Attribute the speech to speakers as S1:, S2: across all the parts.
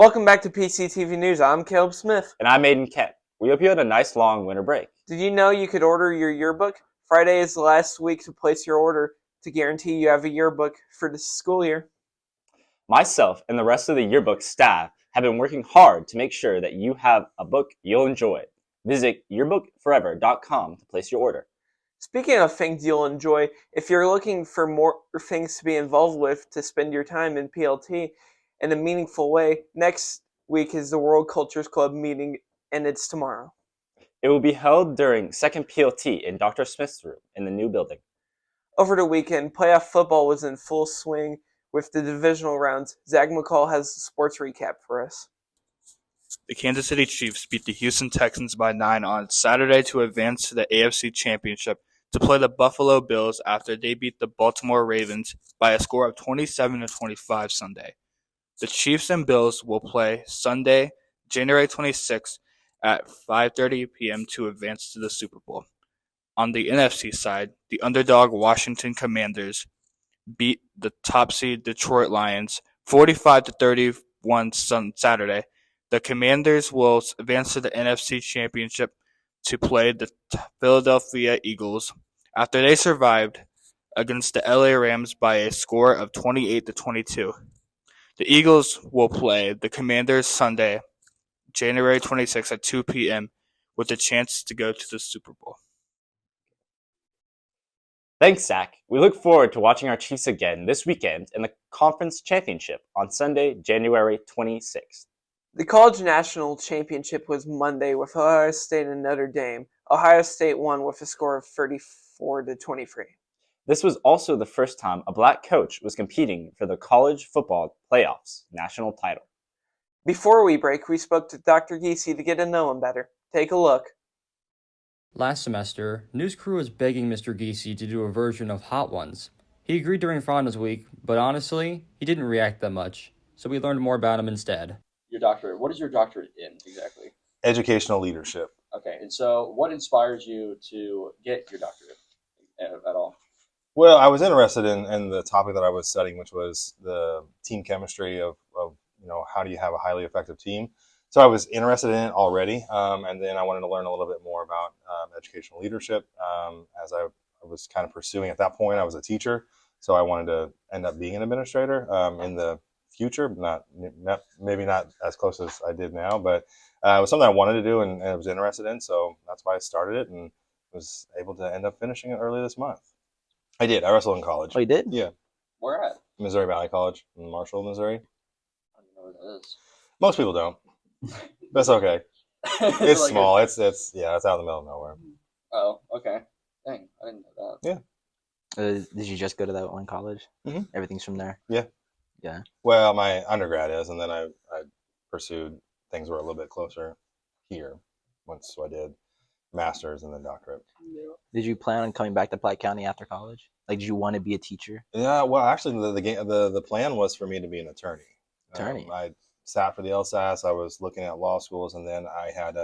S1: Welcome back to PCTV News. I'm Caleb Smith.
S2: And I'm Aiden Kent. We hope you had a nice long winter break.
S1: Did you know you could order your yearbook? Friday is the last week to place your order to guarantee you have a yearbook for the school year.
S2: Myself and the rest of the yearbook staff have been working hard to make sure that you have a book you'll enjoy. Visit yearbookforever.com to place your order.
S1: Speaking of things you'll enjoy, if you're looking for more things to be involved with to spend your time in PLT in a meaningful way, next week is the World Cultures Club meeting, and it's tomorrow.
S2: It will be held during second PLT in Dr. Smith's room in the new building.
S1: Over the weekend, playoff football was in full swing with the divisional rounds. Zach McCall has the sports recap for us.
S3: The Kansas City Chiefs beat the Houston Texans by 9 on Saturday to advance to the AFC Championship to play the Buffalo Bills after they beat the Baltimore Ravens by a score of 27-25 Sunday. The Chiefs and Bills will play Sunday, January 26th at 5:30 p.m. to advance to the Super Bowl. On the NFC side, the underdog Washington Commanders beat the top seed Detroit Lions 45-31 Saturday. The Commanders will advance to the NFC Championship to play the Philadelphia Eagles after they survived against the LA Rams by a score of 28-22. The Eagles will play the Commanders Sunday, January 26th at 2 p.m. with a chance to go to the Super Bowl.
S2: Thanks, Zach. We look forward to watching our Chiefs again this weekend in the Conference Championship on Sunday, January 26th.
S1: The College National Championship was Monday with Ohio State and Notre Dame. Ohio State won with a score of 34-23.
S2: This was also the first time a black coach was competing for the college football playoffs national title.
S1: Before we break, we spoke to Dr. Giese to get to know him better. Take a look.
S4: Last semester, news crew was begging Mr. Giese to do a version of Hot Ones. He agreed during Fonda's week, but honestly, he didn't react that much, so we learned more about him instead.
S5: Your doctorate. What is your doctorate in exactly?
S6: Educational leadership.
S5: Okay, and so what inspires you to get your doctorate at all?
S6: Well, I was interested in the topic that I was studying, which was the team chemistry of how do you have a highly effective team. So I was interested in it already, and then I wanted to learn a little bit more about educational leadership. As I was kind of pursuing at that point, I was a teacher, so I wanted to end up being an administrator in the future, maybe not as close as I did now, but it was something I wanted to do and I was interested in, so that's why I started it and was able to end up finishing it early this month. I did. I wrestled in college.
S2: Oh, you did?
S6: Yeah.
S5: Where at?
S6: Missouri Valley College in Marshall, Missouri.
S5: I don't know where that is.
S6: Most people don't. That's okay. It's
S5: Like
S6: small. It's out in the middle of nowhere.
S5: Oh, okay. Dang, I didn't know that.
S6: Yeah.
S7: Did you just go to that one college?
S6: Mhm.
S7: Everything's from there?
S6: Yeah.
S7: Yeah.
S6: Well, my undergrad is, and then I pursued things were a little bit closer here once I did master's and then doctorate.
S7: Did you plan on coming back to Platte County after college? Like, did you want to be a teacher?
S6: Yeah, well, actually, the plan was for me to be an attorney.
S7: Attorney.
S6: I sat for the LSAS. I was looking at law schools, and then I had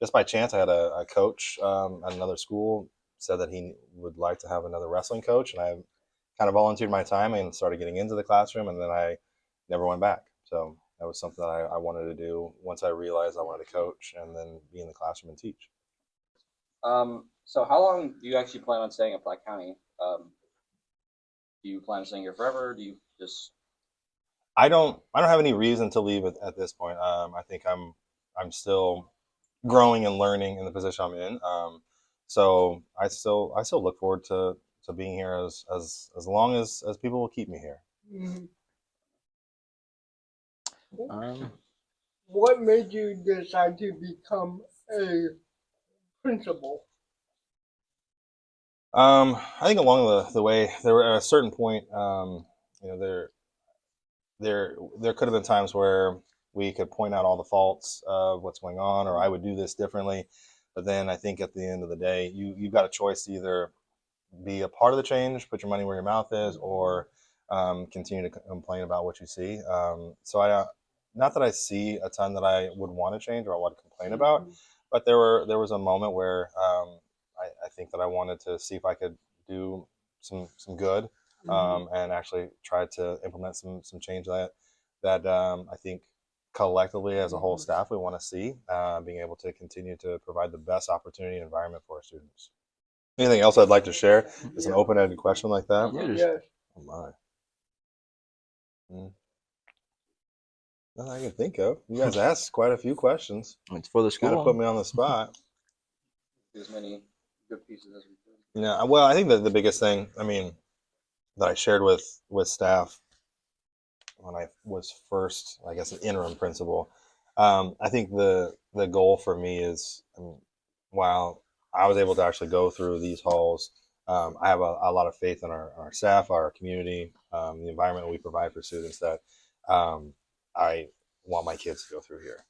S6: just by chance I had a coach at another school said that he would like to have another wrestling coach, and I kind of volunteered my time and started getting into the classroom, and then I never went back. So that was something that I wanted to do once I realized I wanted to coach and then be in the classroom and teach.
S5: So how long do you actually plan on staying in Platte County? Do you plan on staying here forever? Do you just?
S6: I don't have any reason to leave at this point. I think I'm still growing and learning in the position I'm in. So I still look forward to being here as long as people will keep me here.
S8: What made you decide to become a principal?
S6: I think along the way, there were at a certain point, there could have been times where we could point out all the faults of what's going on, or I would do this differently. But then I think at the end of the day, you've got a choice to either be a part of the change, put your money where your mouth is, or continue to complain about what you see. So not that I see a ton that I would want to change or I want to complain about, but there was a moment where I think that I wanted to see if I could do some good and actually try to implement some change that I think collectively as a whole staff we want to see, being able to continue to provide the best opportunity and environment for our students. Anything else I'd like to share? Is an open-ended question like that?
S8: Yes.
S6: Oh my. Nothing I can think of. You guys asked quite a few questions.
S7: It's for the
S6: Kind of
S7: school.
S6: put me on the spot.
S5: As many good pieces as we could.
S6: Yeah, well, I think that the biggest thing, I mean, that I shared with staff when I was first, I guess, an interim principal, I think the goal for me is, I mean, while I was able to actually go through these halls, I have a lot of faith in our staff, our community, the environment we provide for students that I want my kids to go through here.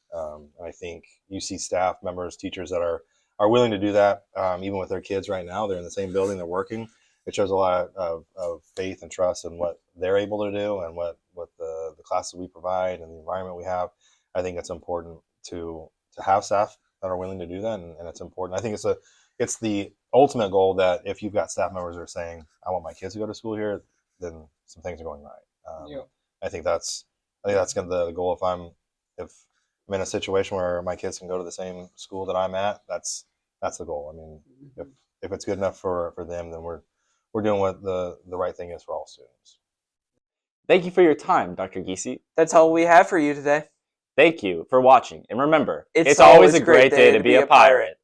S6: I think you see staff members, teachers that are willing to do that, even with their kids right now. They're in the same building, they're working. It shows a lot of faith and trust in what they're able to do and what the classes we provide and the environment we have. I think it's important to have staff that are willing to do that, and it's important. I think it's the ultimate goal that if you've got staff members that are saying, I want my kids to go to school here, then some things are going right. I think that's kind of the goal. If I'm in a situation where my kids can go to the same school that I'm at, that's the goal. I mean, if it's good enough for them, then we're doing what the right thing is for all students.
S2: Thank you for your time, Dr. Giese.
S1: That's all we have for you today.
S2: Thank you for watching. And remember,
S1: It's
S2: it's always a great day to be a pirate.